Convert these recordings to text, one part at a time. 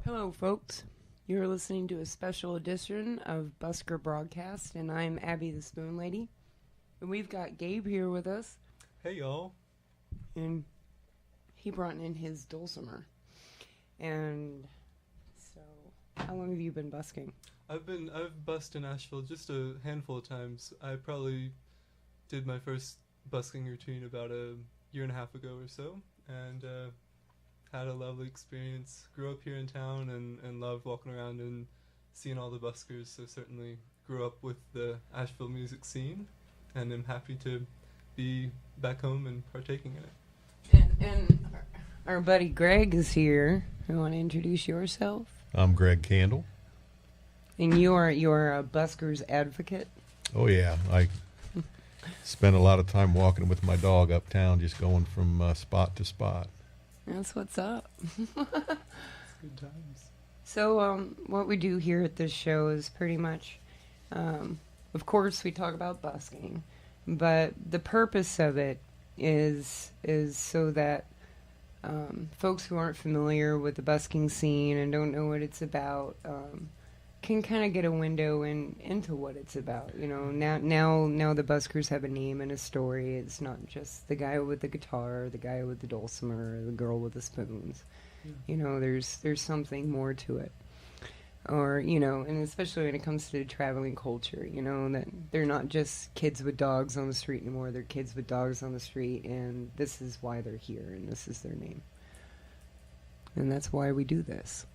Hello, folks. You're listening to a special edition of Busker Broadcast, and I'm Abby the Spoon Lady. And we've got Gabe here with us, Hey y'all. and he brought in his dulcimer. And so, how long have you been busking? I've busked in Asheville just a handful of times. I probably did my first busking routine about a year and a half ago or so, and had a lovely experience. Grew up here in town and loved walking around and seeing all the buskers, so certainly grew up with the Asheville music scene, and am happy to be back home and partaking in it. And our buddy Greg is here. You want to introduce yourself? I'm Greg Candle. And you're a busker's advocate? Oh, yeah. I spend a lot of time walking with my dog uptown, just going from spot to spot. That's what's up. Good times. So, what we do here at this show is pretty much, of course, we talk about busking, but the purpose of it is so that folks who aren't familiar with the busking scene and don't know what it's about can kind of get a window into what it's about. You know, now the buskers have a name and a story. It's not just the guy with the guitar, the guy with the dulcimer, or the girl with the spoons. Yeah. You know, there's something more to it. Or, you know, and especially when it comes to traveling culture, you know, that they're not just kids with dogs on the street anymore. They're kids with dogs on the street, and this is why they're here, and this is their name. And that's why we do this.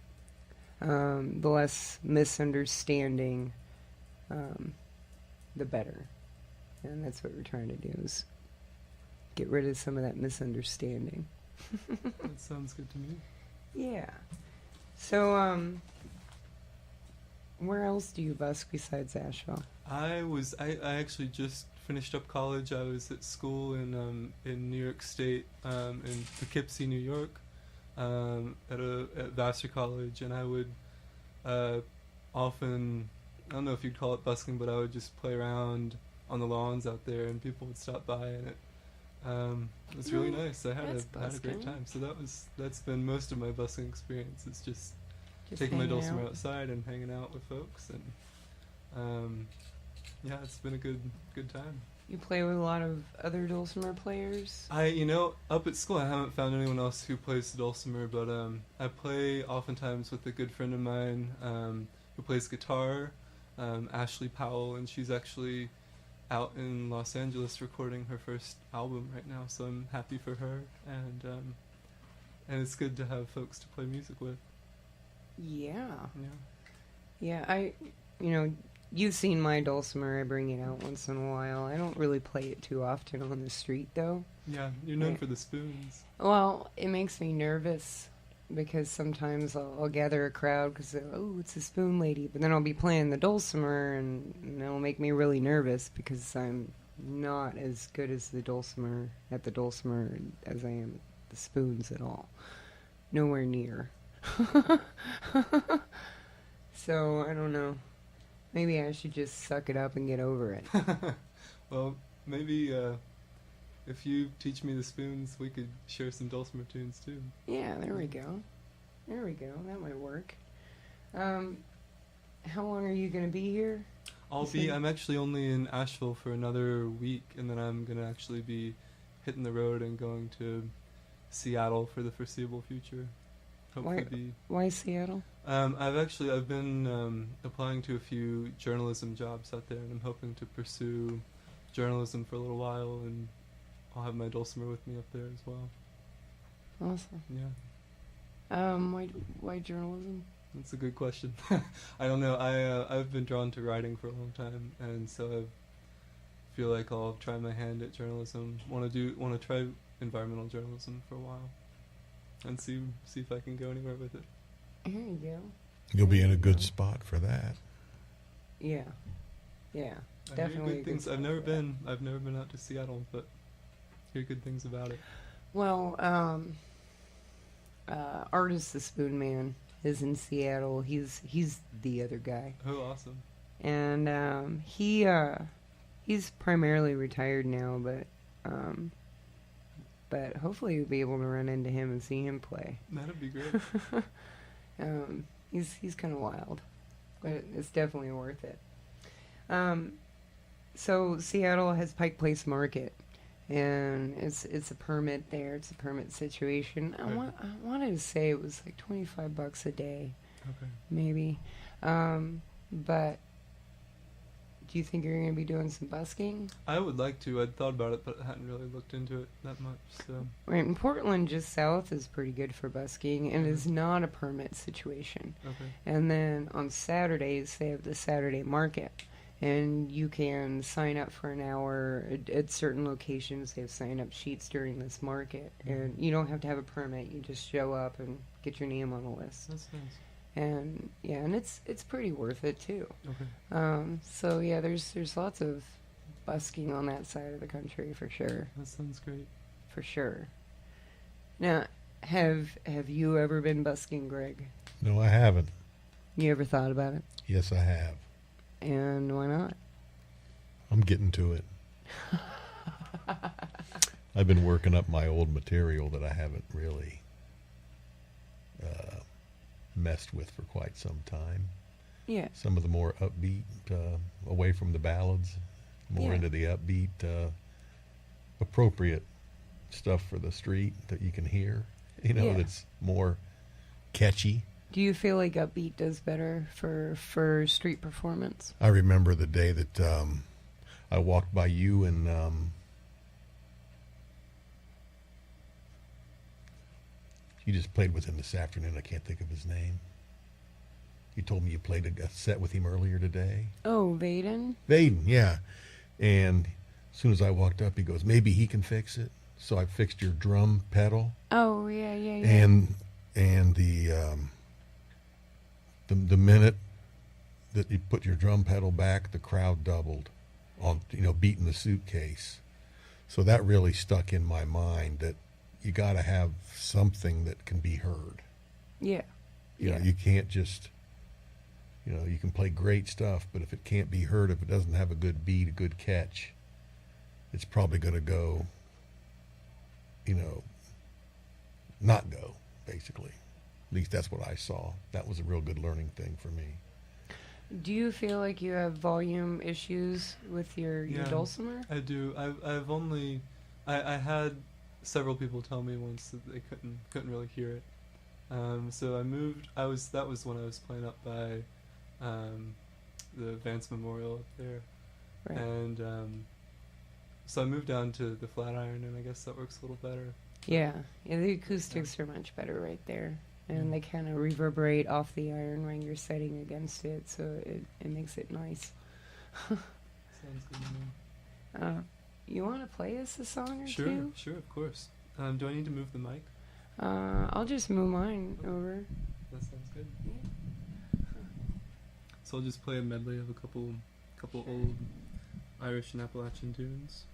The less misunderstanding, the better. And that's what we're trying to do, is get rid of some of that misunderstanding. That sounds good to me. Yeah. So, where else do you busk besides Asheville? I actually just finished up college. I was at school in New York State, in Poughkeepsie, New York, at Vassar College, and I would often, I don't know if you'd call it busking, but I would just play around on the lawns out there, and people would stop by, and it was really nice. I had a great time. So that's been most of my busking experience. It's just taking my dulcimer outside and hanging out with folks, and yeah, it's been a good time. You play with a lot of other dulcimer players? Up at school I haven't found anyone else who plays the dulcimer, but I play oftentimes with a good friend of mine who plays guitar, Ashley Powell, and she's actually out in Los Angeles recording her first album right now, so I'm happy for her, and it's good to have folks to play music with. Yeah. You've seen my dulcimer. I bring it out once in a while. I don't really play it too often on the street, though. Yeah, you're known for the spoons. Well, it makes me nervous because sometimes I'll gather a crowd because, it's a spoon lady. But then I'll be playing the dulcimer, and it'll make me really nervous because I'm not as good as at the dulcimer as I am at the spoons at all. Nowhere near. So, I don't know. Maybe I should just suck it up and get over it. Well, maybe if you teach me the spoons, we could share some dulcimer tunes too. Yeah, there we go. That might work. How long are you going to be here? I'm actually only in Asheville for another week, and then I'm going to actually be hitting the road and going to Seattle for the foreseeable future. Why Seattle? I've been applying to a few journalism jobs out there, and I'm hoping to pursue journalism for a little while, and I'll have my dulcimer with me up there as well. Awesome. Yeah. Why journalism? That's a good question. I don't know. I've been drawn to writing for a long time, and so I feel like I'll try my hand at journalism. Want to try environmental journalism for a while, and see if I can go anywhere with it. Here you go. You'll be in a good spot for that. Yeah, definitely. Good things. I've never been out to Seattle, but hear good things about it. Well, Artist the Spoon Man is in Seattle. He's the other guy. Oh, awesome. And he's primarily retired now, but hopefully you'll be able to run into him and see him play. That'd be great. He's kind of wild, but it's definitely worth it. So Seattle has Pike Place Market, and it's a permit there. It's a permit situation. Right. I wanted to say it was like $25 a day, Okay. maybe. But do you think you're going to be doing some busking? I would like to. I'd thought about it, but I hadn't really looked into it that much. So Right, in Portland, just south, is pretty good for busking, and Mhm. is not a permit situation. okay. And then on Saturdays, they have the Saturday market, and you can sign up for an hour at certain locations. They have sign-up sheets during this market, and you don't have to have a permit. You just show up and get your name on the list. That's nice. And yeah, and it's pretty worth it too. Okay. So yeah, there's lots of busking on that side of the country for sure, That sounds great. for sure. Now, have you ever been busking, Greg? No, I haven't. You ever thought about it? Yes, I have. And why not? I'm getting to it. I've been working up my old material that I haven't really messed with for quite some time. Yeah. Some of the more upbeat, away from the ballads, more Yeah. into the upbeat, appropriate stuff for the street that you can hear, Yeah. that's more catchy. Do you feel like upbeat does better for street performance? I remember the day that I walked by you and you just played with him this afternoon. I can't think of his name. You told me you played a set with him earlier today. Oh, Vaden? Vaden, yeah. And as soon as I walked up, he goes, maybe he can fix it. So I fixed your drum pedal. Oh, yeah. And the minute that you put your drum pedal back, the crowd doubled on, beating the suitcase. So that really stuck in my mind that you got to have something that can be heard. Yeah. You know, you can't just, you can play great stuff, but if it can't be heard, if it doesn't have a good beat, a good catch, it's probably going to go, not go, basically. At least that's what I saw. That was a real good learning thing for me. Do you feel like you have volume issues with your Yeah. dulcimer? I do. I had several people tell me once that they couldn't really hear it. So I moved. That was when I was playing up by the Vance Memorial up there, Right. and so I moved down to the Flatiron, and I guess that works a little better. Yeah, the acoustics are much better right there, and they kind of reverberate off the iron when you're setting against it, so it makes it nice. Sounds good to me. You want to play us a song or Sure, two? sure, of course. Do I need to move the mic? I'll just move mine over. That sounds good. So I'll just play a medley of a couple old Irish and Appalachian tunes.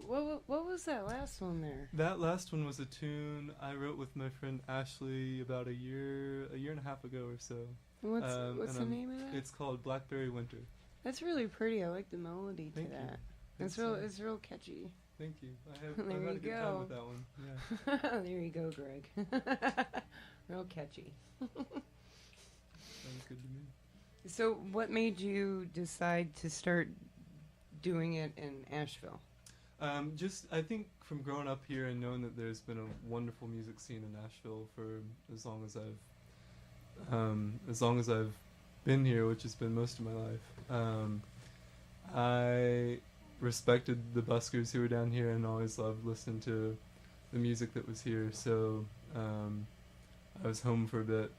what was that last one there? That last one was a tune I wrote with my friend Ashley about a year and a half ago or so. What's the name of that? It's called Blackberry Winter. That's really pretty. I like the melody to Thank you. that. It's It's real catchy. Thank you. I've There had a you good go. time with that one. Yeah. There you go, Greg. Real catchy. Sounds good to me. So, what made you decide to start doing it in Asheville? Just I think from growing up here and knowing that there's been a wonderful music scene in Nashville for as long as I've been here, which has been most of my life. I respected the buskers who were down here and always loved listening to the music that was here. So I was home for a bit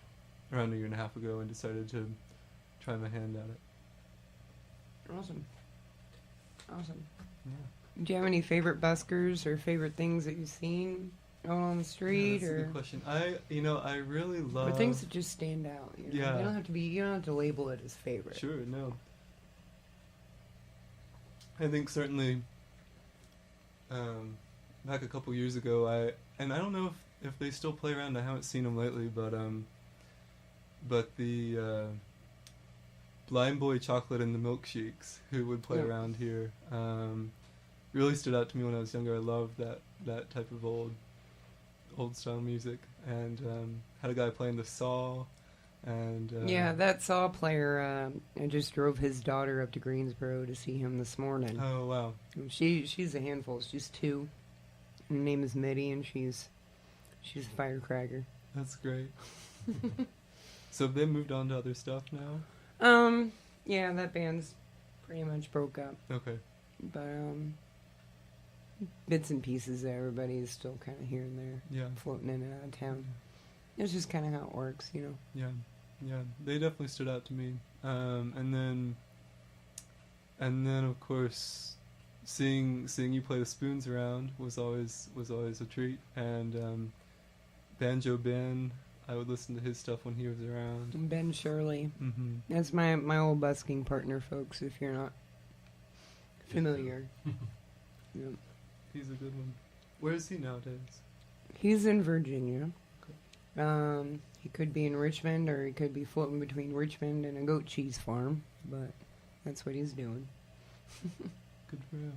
around a year and a half ago and decided to try my hand at it. Awesome. Yeah. Do you have any favorite buskers or favorite things that you've seen out on the street, That's a or good question. I really love. or things that just stand out? You know? Yeah. You don't have to label it as favorite. Sure, no. I think certainly back a couple years ago, I don't know if they still play around. I haven't seen them lately, but the Blind Boy Chocolate and the Milkshakes, who would play Yeah. around here, really stood out to me when I was younger. I loved that type of old style music, and had a guy playing the saw. And Yeah, that saw player. I just drove his daughter up to Greensboro to see him this morning. Oh wow, She's a handful. She's 2. Her name is Mitty, and she's a firecracker. that's great. So have they moved on to other stuff now? Yeah, that band's pretty much broke up, Okay. but bits and pieces of everybody is still kind of here and there, Yeah. floating in and out of town. It's just kind of how it works, you know. Yeah, they definitely stood out to me. And then of course, seeing you play the spoons around was always a treat. And Banjo Ben, I would listen to his stuff when he was around. Ben Shirley, Mm-hmm. that's my old busking partner, folks. If you're not familiar, yeah. He's a good one. Where is he nowadays? He's in Virginia. He could be in Richmond, or he could be floating between Richmond and a goat cheese farm, but that's what he's doing. Good for him.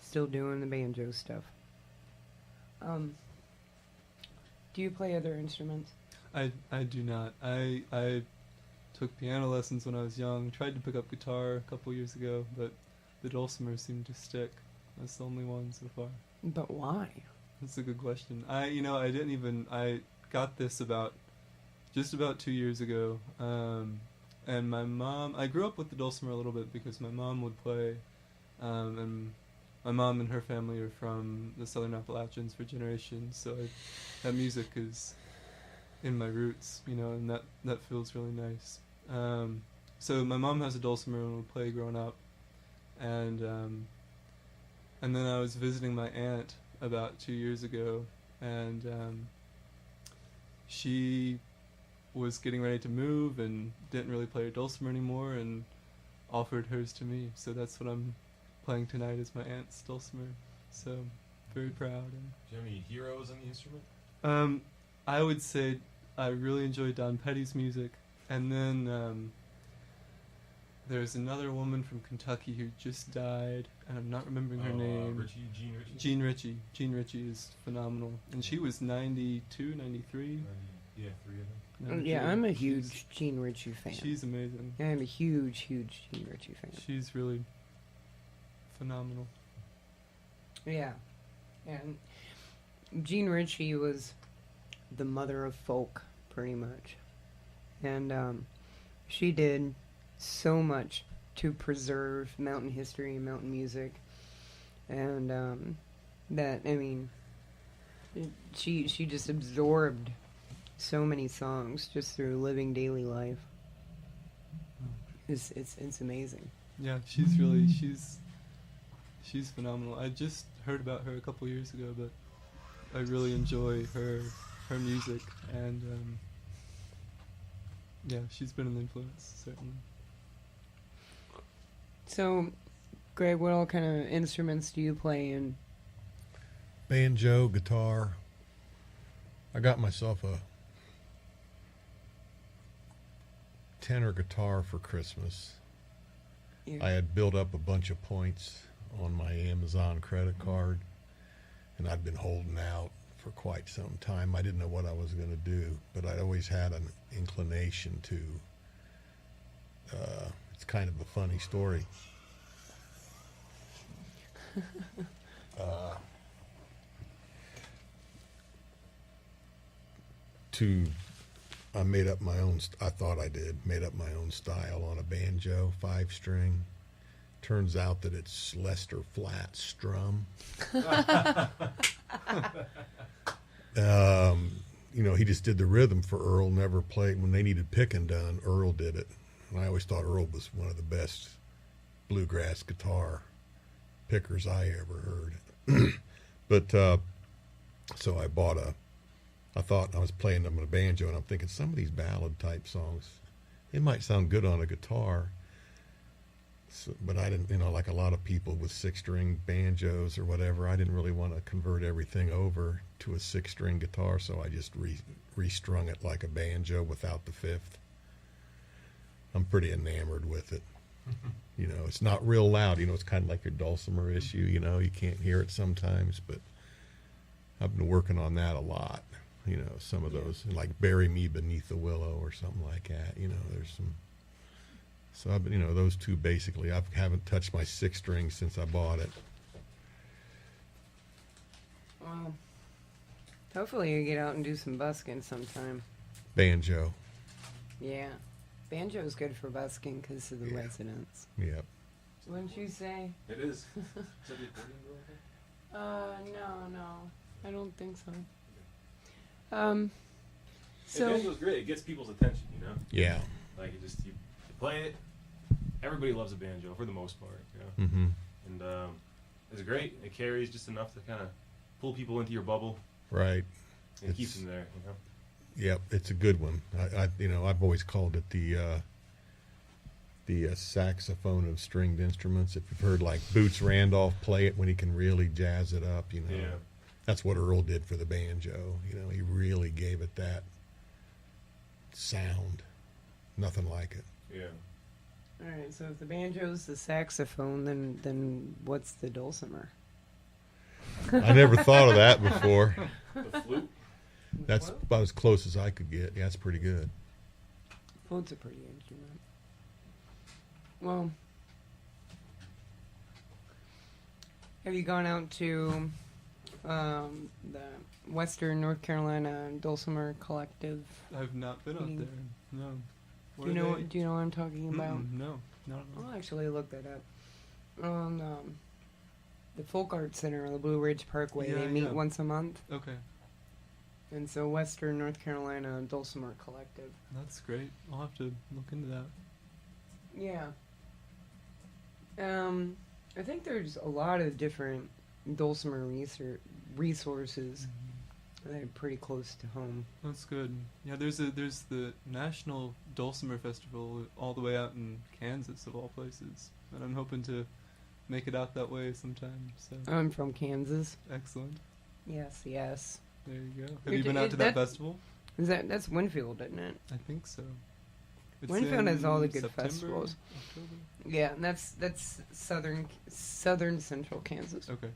Still doing the banjo stuff. Do you play other instruments? I do not. I took piano lessons when I was young. Tried to pick up guitar a couple years ago, but the dulcimer seemed to stick. That's the only one so far. But why? That's a good question. I got this just about 2 years ago. And my mom, I grew up with the dulcimer a little bit because my mom would play, and my mom and her family are from the Southern Appalachians for generations, so that music is in my roots, and that feels really nice. So my mom has a dulcimer and would play growing up, and then I was visiting my aunt about 2 years ago, and she was getting ready to move and didn't really play her dulcimer anymore and offered hers to me. So that's what I'm playing tonight, is my aunt's dulcimer. So very proud. Do you have any heroes on the instrument? I would say I really enjoy Don Petty's music, and then there's another woman from Kentucky who just died, and I'm not remembering her name. Jean Ritchie? Jean Ritchie is phenomenal, and she was 92, 93. Yeah, 3 of them. Yeah, I'm a huge Gene Ritchie fan. She's amazing. I'm a huge Gene Ritchie fan. She's really phenomenal. Yeah. And Gene Ritchie was the mother of folk, pretty much. And she did so much to preserve mountain history and mountain music. And she just absorbed so many songs just through living daily life. It's amazing. Yeah, she's phenomenal. I just heard about her a couple years ago, but I really enjoy her music, and yeah, she's been an influence, certainly. So, Greg, what all kind of instruments do you play in? Banjo, guitar. I got myself a tenor guitar for Christmas. I had built up a bunch of points on my Amazon credit card, and I'd been holding out for quite some time. I didn't know what I was going to do, but I'd always had an inclination to. It's kind of a funny story. I made up my own. I thought I did. Made up my own style on a banjo, 5-string. Turns out that it's Lester Flat strum. He just did the rhythm for Earl. Never played when they needed picking done. Earl did it, and I always thought Earl was one of the best bluegrass guitar pickers I ever heard. But so I bought I thought I was playing them on a banjo, and I'm thinking some of these ballad type songs, it might sound good on a guitar. So, but I didn't, like a lot of people with 6-string banjos or whatever, I didn't really want to convert everything over to a 6-string guitar, so I just restrung it like a banjo without the 5th. I'm pretty enamored with it. It's not real loud. It's kind of like your dulcimer issue. You can't hear it sometimes, but I've been working on that a lot. Some of those, like Bury Me Beneath the Willow or something like that. There's some. So I've been, those two basically. I haven't touched my 6-string since I bought it. Well, hopefully you get out and do some busking sometime. Banjo. Yeah. Banjo's good for busking because of the resonance. Yep. Wouldn't you say? It is. Is that the accordion girl? No. I don't think so. So banjo's great. It gets people's attention, Yeah. Like you play it. Everybody loves a banjo for the most part, Mm-hmm. And it's great. It carries just enough to kind of pull people into your bubble. Right. And keeps them there, Yep, it's a good one. I've always called it the saxophone of stringed instruments. If you've heard like Boots Randolph play it when he can really jazz it up, Yeah. That's what Earl did for the banjo. He really gave it that sound. Nothing like it. Yeah. All right, so if the banjo's the saxophone, then what's the dulcimer? I never thought of that before. The flute? That's about as close as I could get. Yeah, that's pretty good. Flute's a pretty instrument. Well, have you gone out to the Western North Carolina Dulcimer Collective? I've not been out there. No. Do you know what I'm talking about? No, not at all. I'll actually look that up. On the Folk Art Center on the Blue Ridge Parkway, they meet once a month. Okay. And so Western North Carolina Dulcimer Collective. That's great. I'll have to look into that. Yeah. I think there's a lot of different dulcimer resources that are pretty close to home. That's good. Yeah, there's the National Dulcimer Festival all the way out in Kansas, of all places. And I'm hoping to make it out that way sometime. So I'm from Kansas. excellent. Yes. There you go. Have you been out to that festival? That's Winfield, isn't it? I think so. It's Winfield has all the in good September, festivals. October? Yeah, and that's southern central Kansas. Okay,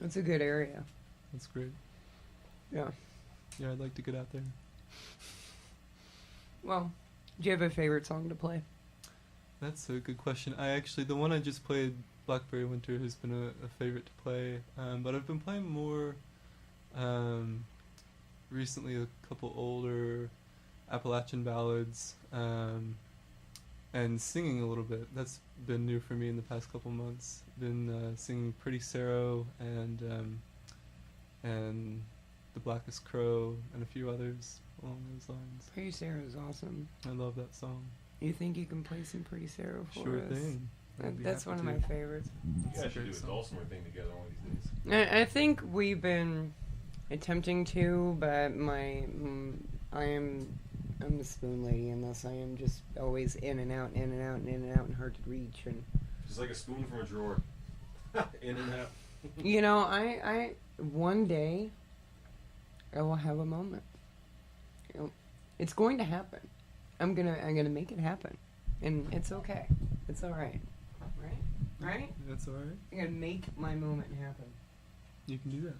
It's a good area. that's great. Yeah. Yeah, I'd like to get out there. Well, do you have a favorite song to play? That's a good question. The one I just played, Blackberry Winter, has been a favorite to play. But I've been playing more recently, a couple older Appalachian ballads, and singing a little bit. That's been new for me in the past couple months. Been singing Pretty Sarah and The Blackest Crow and a few others along those lines. Pretty Sarah is awesome. I love that song. You think you can play some Pretty Sarah for Sure us? thing. I'd be That's happy one of to. my favorites. You It's a guys should great do a song. dulcimer thing together one of these days. I think we've been attempting to, but I'm the spoon lady in this. I am just always in and out, and hard to reach. And Just like a spoon from a drawer. In and out. You know, I one day I will have a moment. You know, it's going to happen. I'm gonna make it happen, and it's okay. It's all right. Right? That's all right. I'm gonna make my moment happen. You can do that.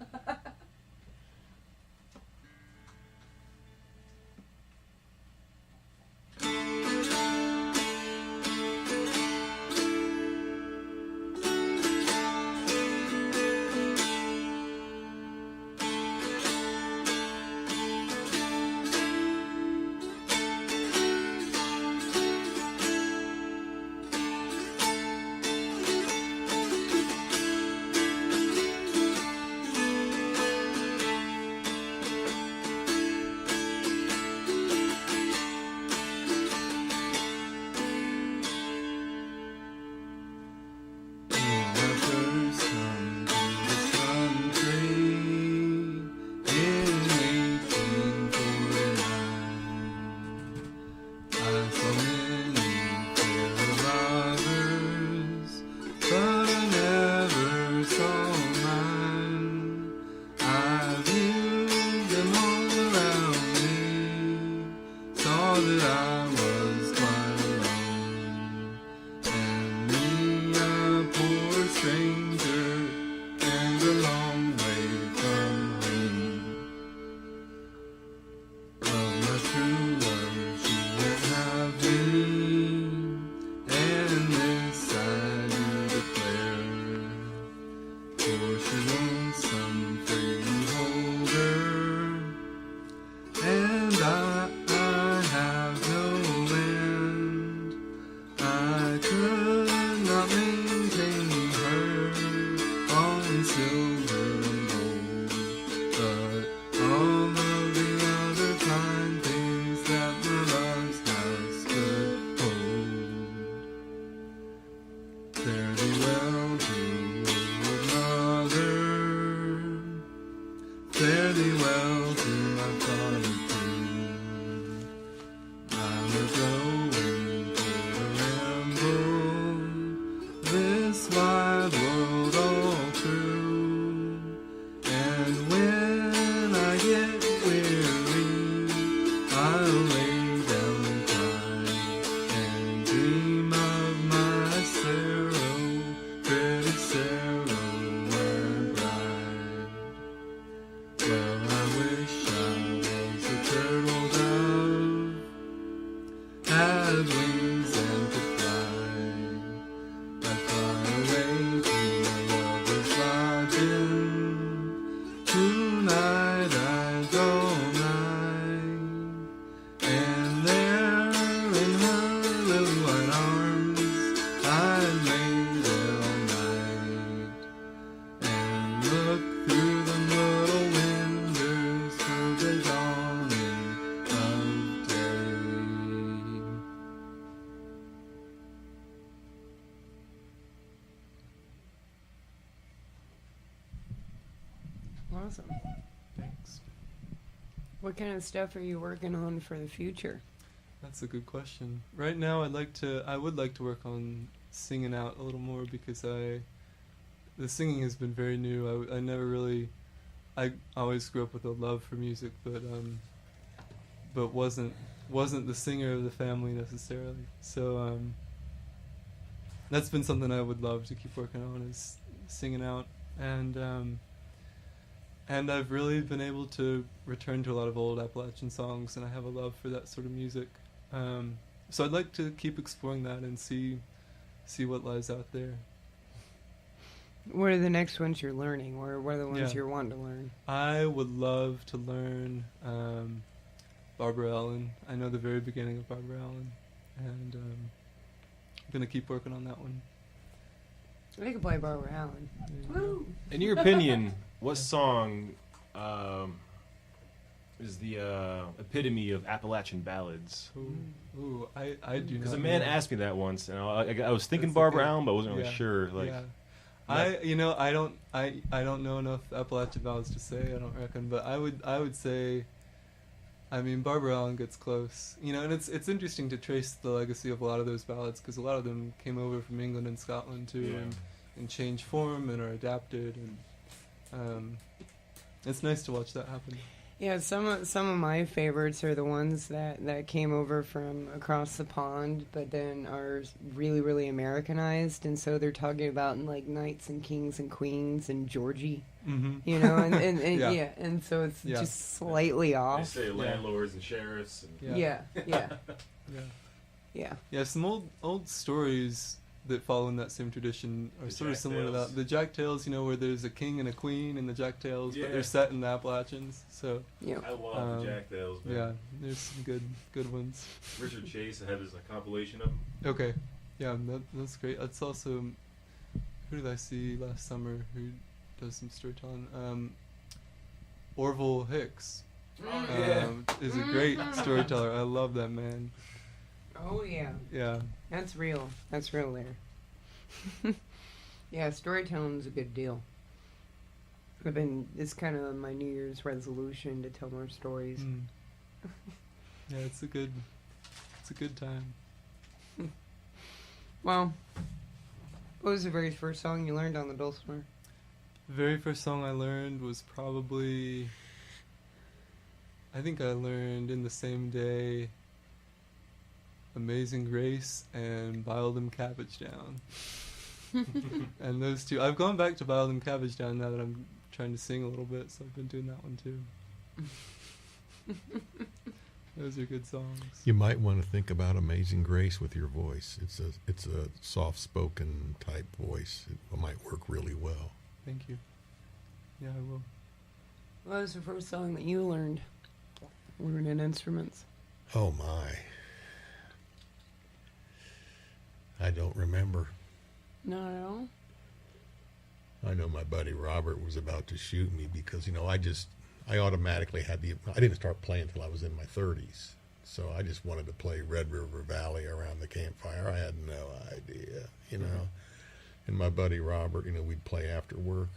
Awesome. Thanks. What kind of stuff are you working on for the future? That's a good question. Right now, I would like to work on singing out a little more because the singing has been very new. I never really, I always grew up with a love for music, but wasn't the singer of the family necessarily. So that's been something I would love to keep working on, is singing out, and I've really been able to return to a lot of old Appalachian songs, and I have a love for that sort of music. So I'd like to keep exploring that and see what lies out there. What are the next ones you're learning, or what are the ones you're wanting to learn? I would love to learn Barbara Allen. I know the very beginning of Barbara Allen, and I'm going to keep working on that one. I can play Barbara Allen. Woo! In your opinion, what song is the epitome of Appalachian ballads? Ooh, I do not. Because a man know. asked me that once, and I was thinking That's Barbara okay. Allen, but I wasn't really Yeah. sure. Like, Yeah. I don't know enough Appalachian ballads to say. I don't reckon, but I would say I mean, Barbara Allen gets close, you know, and it's interesting to trace the legacy of a lot of those ballads because a lot of them came over from England and Scotland too, and change form and are adapted, and it's nice to watch that happen. Yeah, some of my favorites are the ones that came over from across the pond, but then are really, really Americanized, and so they're talking about like knights and kings and queens and Georgie, you know, and Yeah. and so it's just slightly off. They say landlords and sheriffs. And Yeah. Yeah, some old stories that follow in that same tradition are sort of similar to that. The Jack Tales, you know, where there's a king and a queen in the Jack Tales, but they're set in the Appalachians. So yeah, I love the Jack Tales, man. Yeah, there's some good ones. Richard Chase, I have his compilation of them. Okay, yeah, that's great. That's also, who did I see last summer who does some storytelling? Orville Hicks is a great storyteller. I love that man. Oh yeah. Yeah. That's real there. Yeah, storytelling's a good deal. It's kind of my New Year's resolution to tell more stories. Yeah, it's a good time. Well, what was the very first song you learned on the dulcimer? The very first song I learned was probably, I think I learned in the same day, Amazing Grace and Boiled 'em Cabbage Down. And those two, I've gone back to Boiled 'em Cabbage Down now that I'm trying to sing a little bit, so I've been doing that one too. Those are good songs. You might want to think about Amazing Grace with your voice. It's a soft-spoken type voice. It might work really well. Thank you. Yeah, I will. What was the first song that you learned in instruments? Oh my. I don't remember. Not at all? I know my buddy Robert was about to shoot me because, you know, I automatically I didn't start playing until I was in my 30s. So I just wanted to play Red River Valley around the campfire. I had no idea, you know. And my buddy Robert, you know, we'd play after work.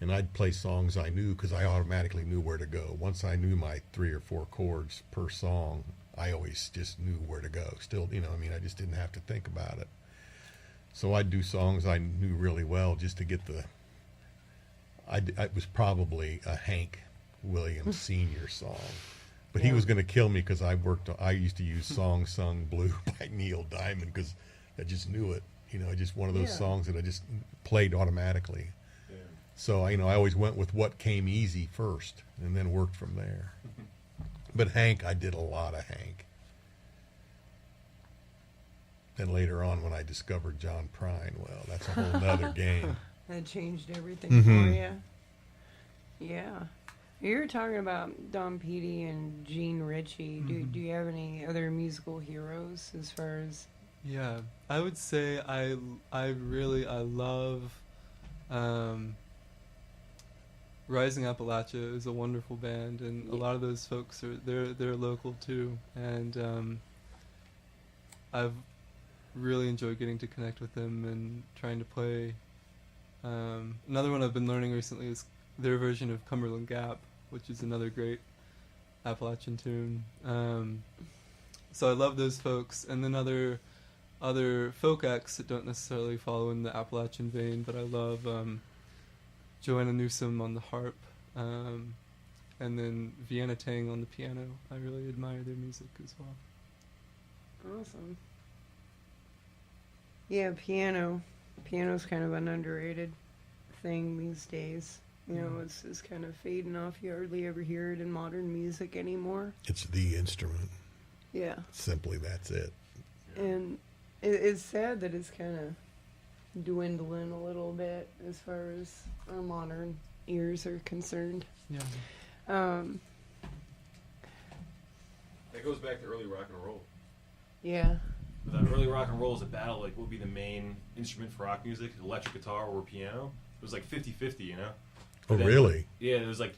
And I'd play songs I knew because I automatically knew where to go. Once I knew my 3 or 4 chords per song, I always just knew where to go. Still, you know, I mean, I just didn't have to think about it. So I'd do songs I knew really well just to get it was probably a Hank Williams Sr. song. But he was going to kill me because I used to use Song Sung Blue by Neil Diamond because I just knew it. You know, just one of those songs that I just played automatically. Yeah. So, you know, I always went with what came easy first and then worked from there. But Hank, I did a lot of Hank. Then later on when I discovered John Prine, well, that's a whole nother game. That changed everything for you? Yeah. You were talking about Don Petey and Gene Ritchie. Do you have any other musical heroes as far as... Yeah, I would say I love Rising Appalachia is a wonderful band, and a lot of those folks they're local too, and I've really enjoyed getting to connect with them and trying to play. Another one I've been learning recently is their version of Cumberland Gap, which is another great Appalachian tune. So I love those folks, and then other folk acts that don't necessarily follow in the Appalachian vein, but I love Joanna Newsom on the harp, and then Vienna Tang on the piano. I really admire their music as well. Awesome. Yeah, piano. Piano's kind of an underrated thing these days. You know, it's kind of fading off. You hardly ever hear it in modern music anymore. It's the instrument. Yeah. Simply, that's it. And it's sad that it's kind of dwindling a little bit as far as our modern ears are concerned. Yeah. That goes back to early rock and roll. Yeah. The early rock and roll is a battle, like, what would be the main instrument for rock music, electric guitar or piano? It was like 50-50, you know? Oh, really? Yeah, it was like,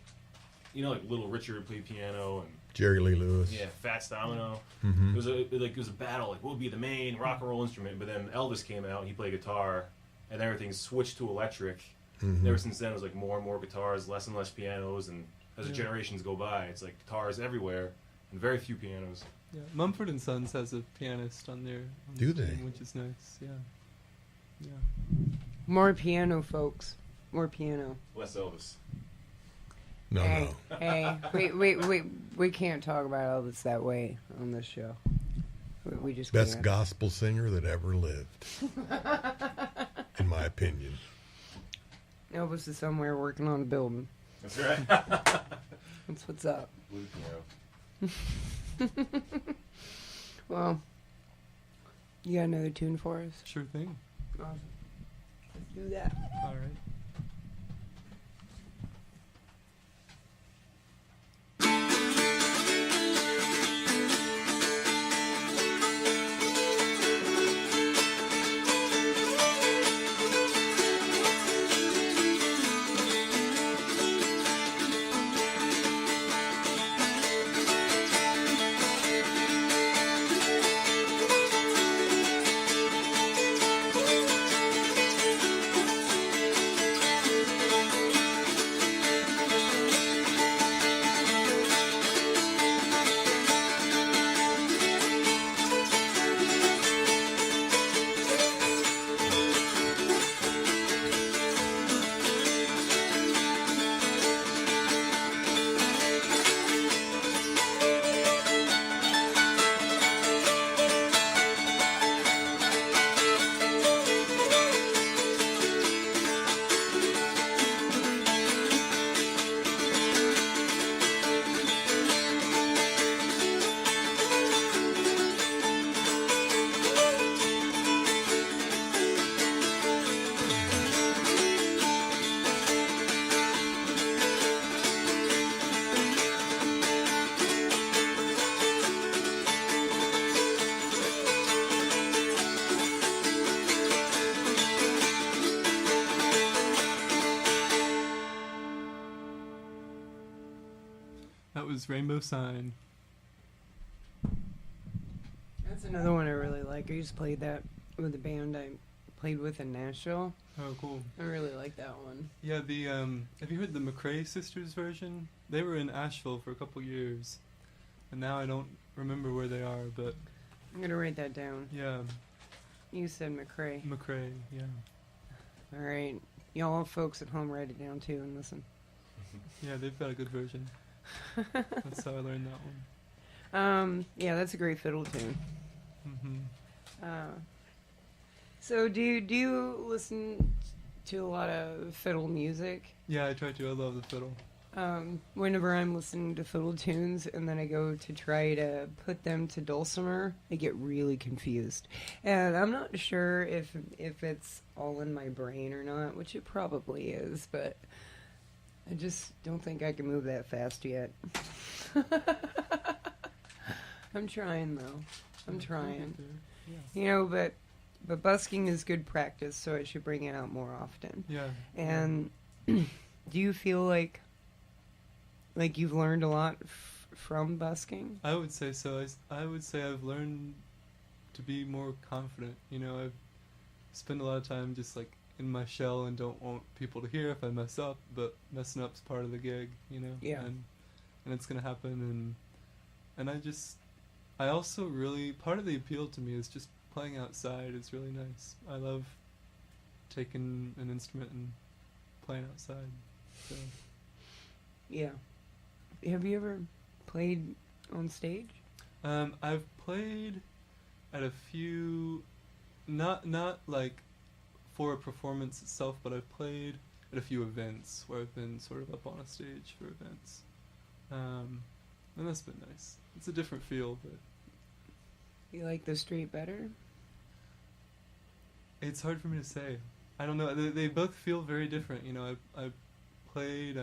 you know, like Little Richard played piano and Jerry Lee Lewis. Yeah, Fats Domino. Mm-hmm. It was a battle, like what would be the main rock and roll instrument? But then Elvis came out, and he played guitar, and everything switched to electric. Mm-hmm. And ever since then, it was like more and more guitars, less and less pianos, and as the Yeah. generations go by. It's like guitars everywhere and very few pianos. Yeah, Mumford and Sons has a pianist on there. Do they? Which is nice. Yeah. Yeah. More piano, folks. More piano. Less Elvis. No, hey, no. hey, we can't talk about Elvis that way on this show. We just Best can't. gospel singer that ever lived, in my opinion. Elvis is somewhere working on a building. That's right. That's what's up. Blue piano. Well, you got another tune for us? Sure thing. Awesome. Let's do that. All right. That was Rainbow Sign. That's another one I really like. I used to play that with a band I played with in Nashville. Oh, cool. I really like that one. Yeah, the have you heard the McRae sisters version? They were in Asheville for a couple years, and now I don't remember where they are. But I'm gonna write that down. yeah, You said McRae. McRae. Yeah, All right, y'all folks at home, write it down too and listen. yeah, they've got a good version. That's how I learned that one. Yeah, that's a great fiddle tune. Hmm. So do you listen to a lot of fiddle music? Yeah, I try to. I love the fiddle. Whenever I'm listening to fiddle tunes and then I go to try to put them to dulcimer, I get really confused. And I'm not sure if it's all in my brain or not, which it probably is, but I just don't think I can move that fast yet. I'm trying, though. I'm trying. Yeah. You know, but busking is good practice, so I should bring it out more often. Yeah. And do you feel like you've learned a lot from busking? I would say so. I would say I've learned to be more confident. You know, I've spent a lot of time just like in my shell and don't want people to hear if I mess up, but messing up's part of the gig, you know? Yeah. And it's gonna happen, and I also really, part of the appeal to me is just playing outside is really nice. I love taking an instrument and playing outside. So Yeah. Have you ever played on stage? I've played at a few, not like for a performance itself, but I've played at a few events where I've been sort of up on a stage for events, and that's been nice. It's a different feel, but You like the street better? it's hard for me to say. I don't know. They both feel very different. You know, I played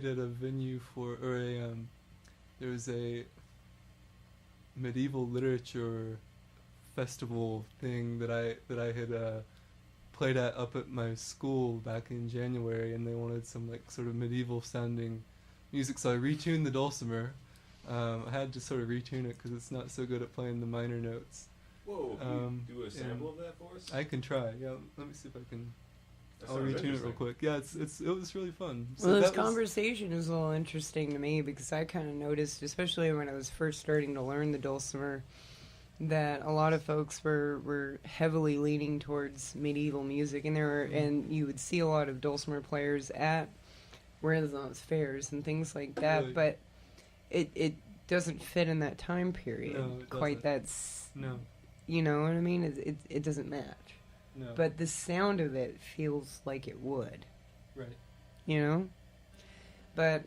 at a venue there was a medieval literature festival thing that I had played up at my school back in January, and they wanted some like sort of medieval sounding music, so I retuned the dulcimer. I had to sort of retune it because it's not so good at playing the minor notes. Whoa, can you do a sample of that for us? I can try. Yeah, let me see if I can That I'll sounds retune it real interesting. quick. Yeah, it was really fun. So Well, this that was- conversation is a little interesting to me because I kind of noticed, especially when I was first starting to learn the dulcimer, that a lot of folks were heavily leaning towards medieval music, and and you would see a lot of dulcimer players at Renaissance fairs and things like that, Really? but it doesn't fit in that time period No, it quite. doesn't. That's No, you know what I mean. It doesn't match, no. but the sound of it feels like it would. right. You know, but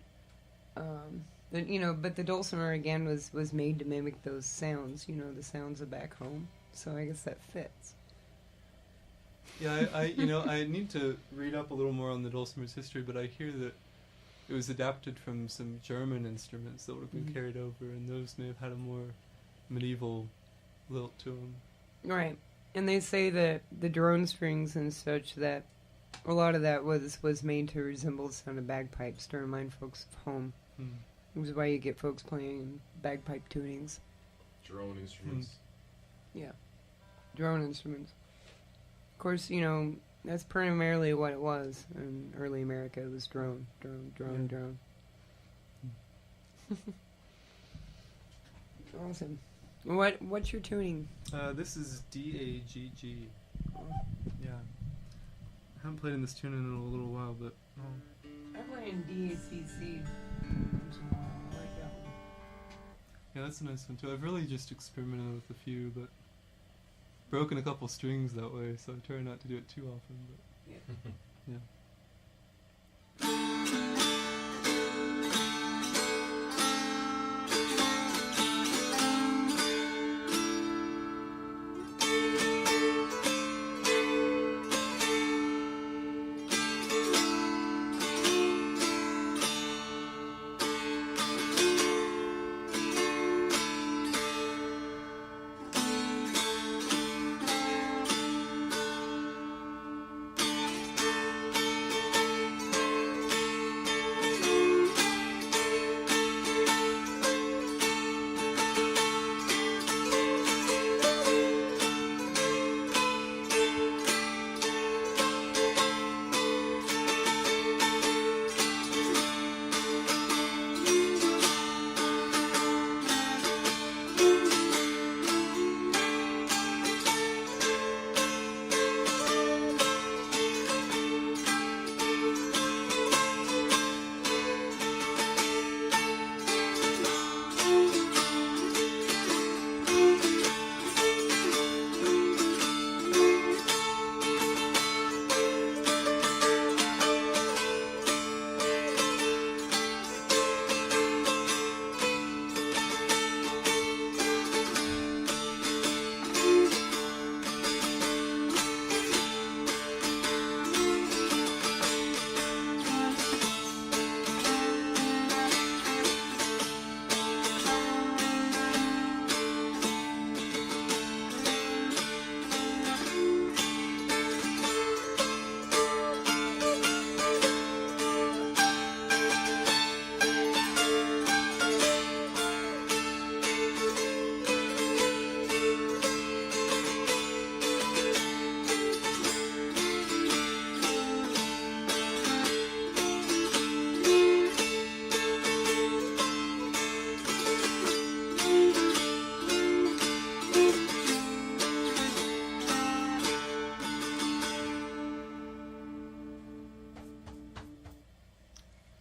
but the dulcimer again was made to mimic those sounds, the sounds of back home. So I guess that fits. Yeah, I need to read up a little more on the dulcimer's history, but I hear that it was adapted from some German instruments that would have been Mhm. carried over, and those may have had a more medieval lilt to them. Right, and they say that the drone strings and such, that a lot of that was made to resemble the sound of bagpipes to remind folks of home. Which is why you get folks playing bagpipe tunings, Drone instruments. drone instruments. Of course, that's primarily what it was in early America. It was drone. Awesome. What's your tuning? This is DAGG. Yeah. I haven't played in this tune in a little while, but I'm playing DACC. I like that one. yeah, that's a nice one too. I've really just experimented with a few, but broken a couple strings that way, so I try not to do it too often. But yeah.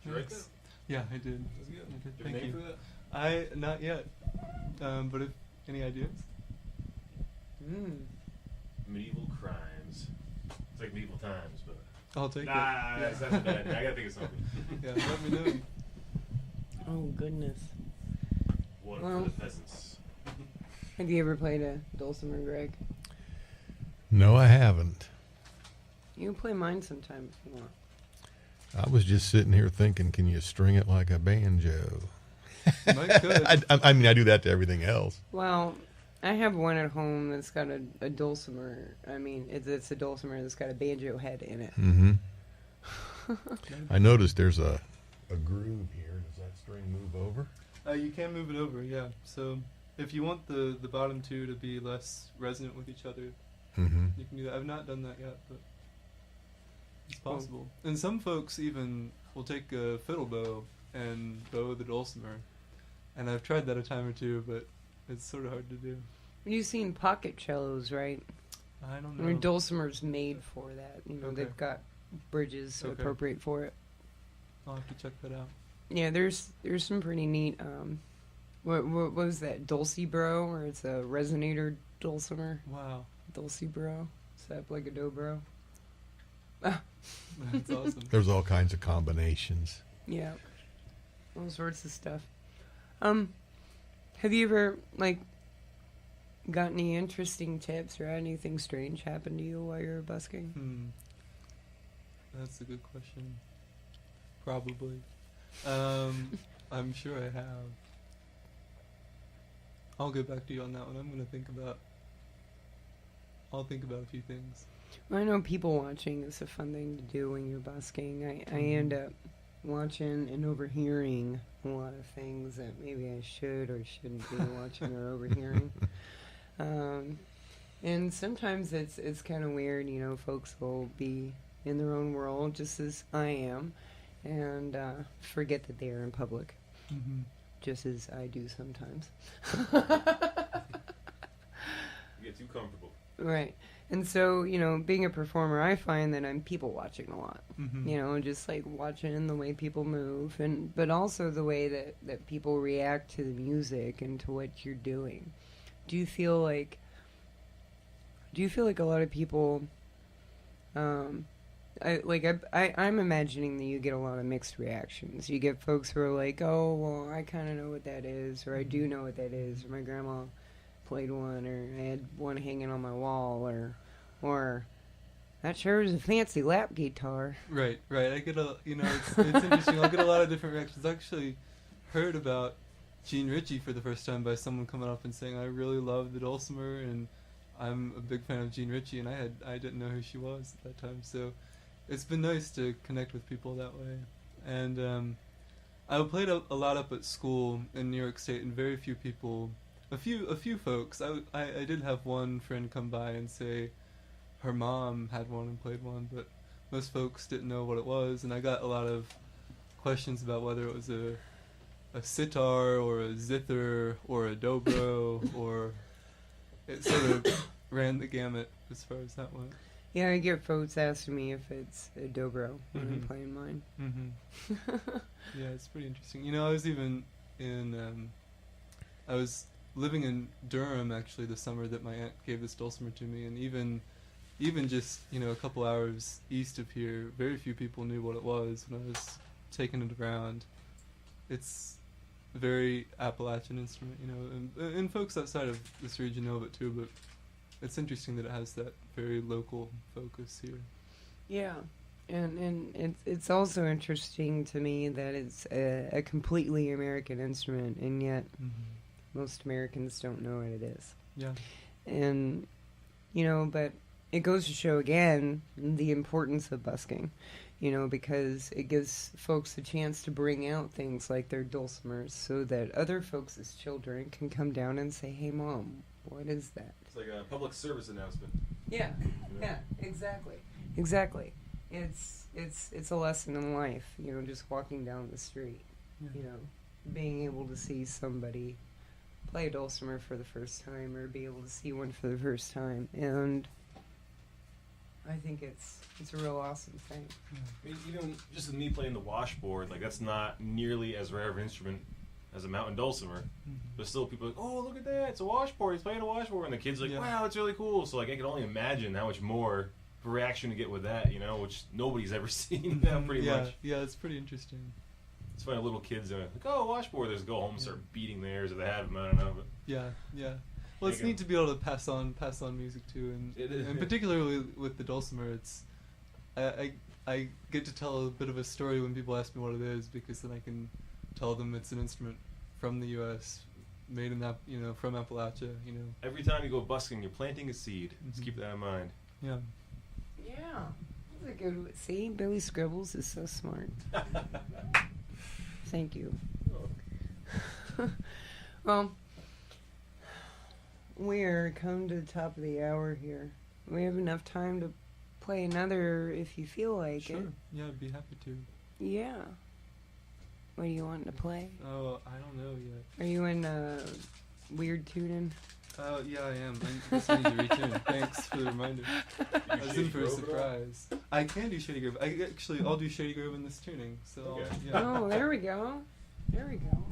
Did you write that? Yeah, I did. That's good. I did. Do you have a Thank name you. for that? Not yet. But if any ideas? Medieval crimes. It's like medieval times, but I'll take nah, it. that's a bad. I gotta think of something. Yeah, let me know. Oh goodness. One Well. for the peasants. Have you ever played a dulcimer, Greg? No, I haven't. You can play mine sometime if you want. I was just sitting here thinking, can you string it like a banjo? Might could. I mean, I do that to everything else. Well, I have one at home that's got a dulcimer. I mean, it's a dulcimer that's got a banjo head in it. Mm-hmm. I noticed there's a groove here. Does that string move over? You can move it over, yeah. So if you want the bottom two to be less resonant with each other, Mm-hmm. you can do that. I've not done that yet, but It's possible. And some folks even will take a fiddle bow and bow the dulcimer. And I've tried that a time or two, but it's sort of hard to do. You've seen pocket cellos, right? I don't I know. mean, dulcimer's made for that. You know, Okay. they've got bridges Okay. appropriate for it. I'll have to check that out. Yeah, there's some pretty neat. What was that? Dulcibro, or it's a resonator dulcimer. Wow. Dulcibro. Is that like a dobro? That's awesome. There's all kinds of combinations. Yeah, all sorts of stuff. Have you ever got any interesting tips or had anything strange happen to you while you were busking? That's a good question. Probably. I'm sure I have. I'll get back to you on that one. I'll think about a few things. I know people watching is a fun thing to do when you're busking. I end up watching and overhearing a lot of things that maybe I should or shouldn't be watching or overhearing. And sometimes it's kind of weird, you know, folks will be in their own world just as I am and forget that they are in public, just as I do sometimes. You get too comfortable. Right. And so, you know, being a performer, I find that I'm people watching a lot. You know, just like watching the way people move, but also the way that people react to the music and to what you're doing. Do you feel like a lot of people? I'm imagining that you get a lot of mixed reactions. You get folks who are like, "Oh, well, I kind of know what that is," or "I do know what that is," or "My grandma played one," or "I had one hanging on my wall," or "That sure is a fancy lap guitar." Right. I get it's interesting. I'll get a lot of different reactions. I actually heard about Gene Ritchie for the first time by someone coming up and saying, "I really love the dulcimer," and I'm a big fan of Gene Ritchie, and I didn't know who she was at that time. So it's been nice to connect with people that way. And I played a lot up at school in New York State, and very few people. A few folks. I did have one friend come by and say her mom had one and played one, but most folks didn't know what it was, and I got a lot of questions about whether it was a sitar or a zither or a dobro, or it sort of ran the gamut as far as that went. Yeah, I get folks asking me if it's a dobro when I'm playing mine. Yeah, it's pretty interesting. You know, I was even I was living in Durham actually the summer that my aunt gave this dulcimer to me, and even just, you know, a couple hours east of here, very few people knew what it was when I was taking it around. It's a very Appalachian instrument, you know, and folks outside of this region know of it too, but it's interesting that it has that very local focus here. Yeah, and it's also interesting to me that it's a completely American instrument, and yet most Americans don't know what it is. Yeah. And, you know, but it goes to show again the importance of busking, you know, because it gives folks a chance to bring out things like their dulcimers so that other folks' children can come down and say, "Hey, Mom, what is that?" It's like a public service announcement. Yeah, You know? yeah, exactly. It's a lesson in life, you know, just walking down the street, you know, being able to see somebody play a dulcimer for the first time or be able to see one for the first time, and I think it's a real awesome thing. I mean, even just with me playing the washboard, like that's not nearly as rare of an instrument as a mountain dulcimer. But still, people are like, "Oh, look at that! It's a washboard. He's playing a washboard," and the kids are like, "Wow, it's really cool." So like, I can only imagine how much more of a reaction to get with that, you know, which nobody's ever seen. Pretty much. Yeah, it's pretty interesting. It's funny, little kids are like, "Oh, washboard." They just go home and start beating theirs, or they have them. I don't know, but Yeah. Well, it's neat to be able to pass on music too, and particularly with the dulcimer, it's I get to tell a bit of a story when people ask me what it is, because then I can tell them it's an instrument from the U.S. made in from Appalachia. You know. every time you go busking, you're planting a seed. Just keep that in mind. Yeah. Yeah, that's a good one. See, Billy Scribbles is so smart. Thank you. Well, we're coming to the top of the hour here. We have enough time to play another if you feel like Sure. it. Yeah, I'd be happy to. Yeah. What do you want to play? Oh, I don't know yet. Are you in weird tuning? Yeah, I am. I just need to retune. Thanks for the reminder. I was in for a surprise. I can do Shady Grove. I'll do Shady Grove in this tuning. So, Okay. yeah. Oh, there we go. There we go.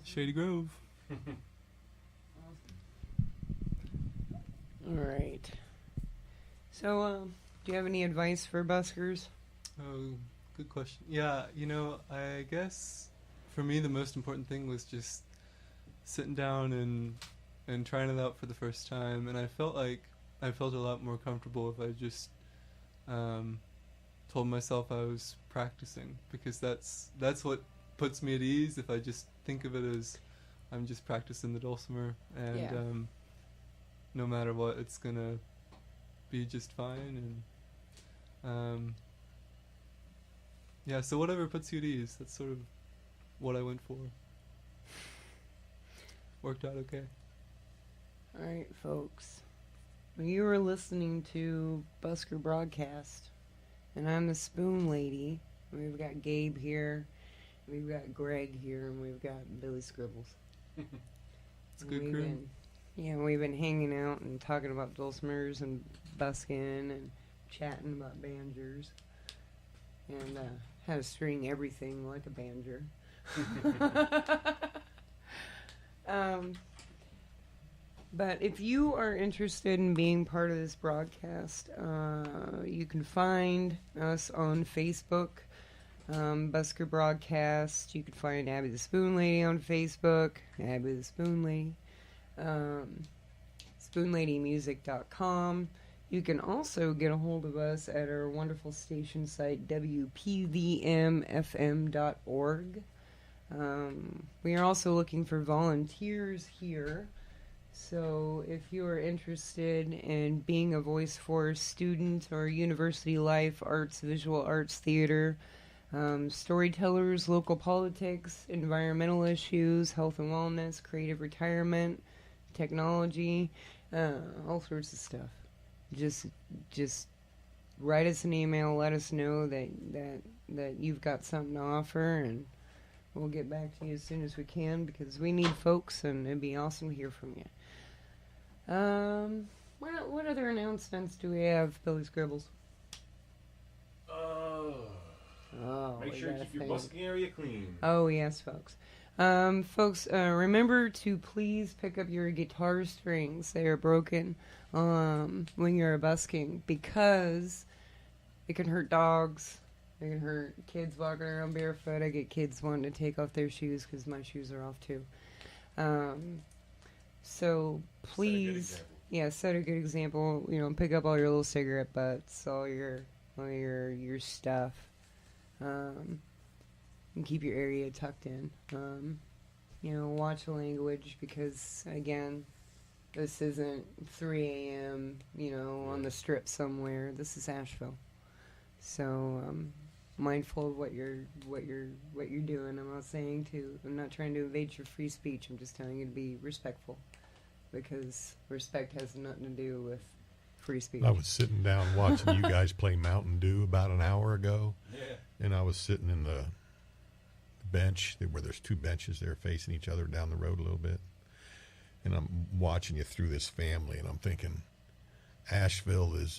Shady Grove. All right. So, do you have any advice for buskers? Oh, good question. Yeah, I guess for me the most important thing was just sitting down and trying it out for the first time, and I felt a lot more comfortable if I just told myself I was practicing, because that's what puts me at ease. If I just think of it as I'm just practicing the dulcimer, and Yeah. No matter what, it's gonna be just fine. And yeah, so whatever puts you at ease, that's sort of what I went for. Worked out okay. All right, folks. Well, you were listening to Busker Broadcast, and I'm the Spoon Lady. We've got Gabe here, we've got Greg here, and we've got Billy Scribbles. It's a good We've crew. we've been hanging out and talking about dulcimers and busking and chatting about banjers, and how to string everything like a banjer. But if you are interested in being part of this broadcast, you can find us on Facebook, Busker Broadcast. You can find Abby the Spoon Lady on Facebook, Abby the Spoon Lady, spoonladymusic.com. You can also get a hold of us at our wonderful station site, wpvmfm.org. We are also looking for volunteers here. So if you are interested in being a voice for student or university life, arts, visual arts, theater, storytellers, local politics, environmental issues, health and wellness, creative retirement, technology, all sorts of stuff, just write us an email, let us know that you've got something to offer, and we'll get back to you as soon as we can, because we need folks, and it'd be awesome to hear from you. What other announcements do we have, Billy Scribbles? Make sure you keep your busking area clean. Oh, yes, folks. Folks, remember to please pick up your guitar strings. They are broken when you're busking, because it can hurt dogs. It can hurt kids walking around barefoot. I get kids wanting to take off their shoes because my shoes are off too. So please, set a good example. Pick up all your little cigarette butts, all your stuff, and keep your area tucked in. Watch the language, because again, this isn't 3 a.m. On the strip somewhere. This is Asheville, so mindful of what you're doing. I'm not trying to evade your free speech. I'm just telling you to be respectful, because respect has nothing to do with free speech. I was sitting down watching you guys play Mountain Dew about an hour ago, and I was sitting in the bench where there's two benches there facing each other down the road a little bit, and I'm watching you through this family, and I'm thinking Asheville is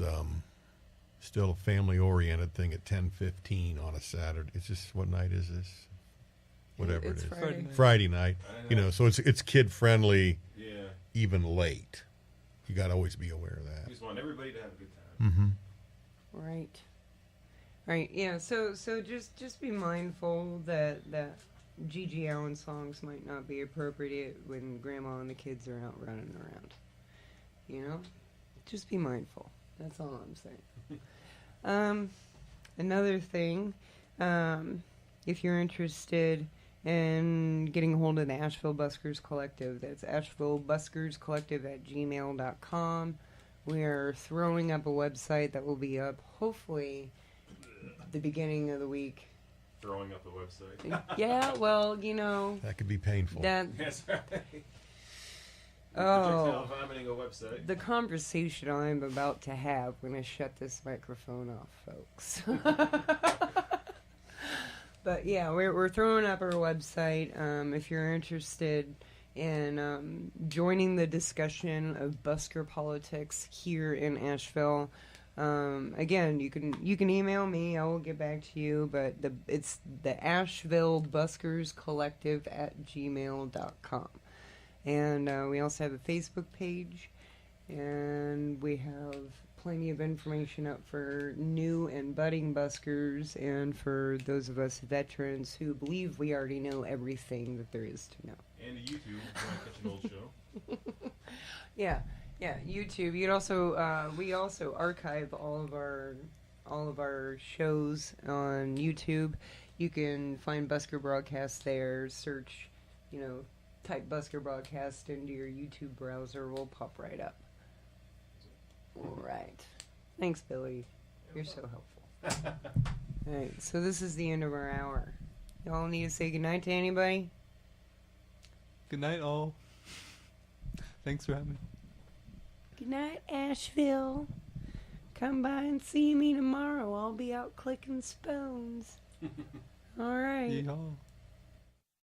still a family-oriented thing at 10:15 on a Saturday. It's just, what night is this? Whatever It's it is. Friday. Friday night. You know, so it's kid-friendly, Yeah. even late. You got to always be aware of We that. just want everybody to have a good time. Mm-hmm. Right. Yeah. So just be mindful that Gigi Allen songs might not be appropriate when Grandma and the kids are out running around. You know, just be mindful. That's all I'm saying. Another thing, if you're interested in getting a hold of the Asheville Buskers Collective, that's ashevillebuskerscollective@gmail.com. We are throwing up a website that will be up hopefully the beginning of the week. Throwing up a website. Yeah, well, you know, That could be painful. that That's right. Oh. Projectile vomiting a website. the conversation I'm about to have when I shut this microphone off, folks. But yeah, we're throwing up our website. If you're interested in joining the discussion of busker politics here in Asheville, again, you can email me. I will get back to you. But it's the Asheville Buskers Collective @gmail.com. And we also have a Facebook page, and we have plenty of information up for new and budding buskers, and for those of us veterans who believe we already know everything that there is to know. And a YouTube if you want to catch an old show. Yeah, YouTube. You'd also we also archive all of our shows on YouTube. You can find Busker Broadcast there. Search, type Busker Broadcast into your YouTube browser. We'll pop right up. All right. Thanks, Billy. You're so helpful. All right. So this is the end of our hour. Y'all need to say goodnight to anybody? Good night, all. Thanks for having me. Good night, Asheville. Come by and see me tomorrow. I'll be out clicking spoons. All right. Yeehaw.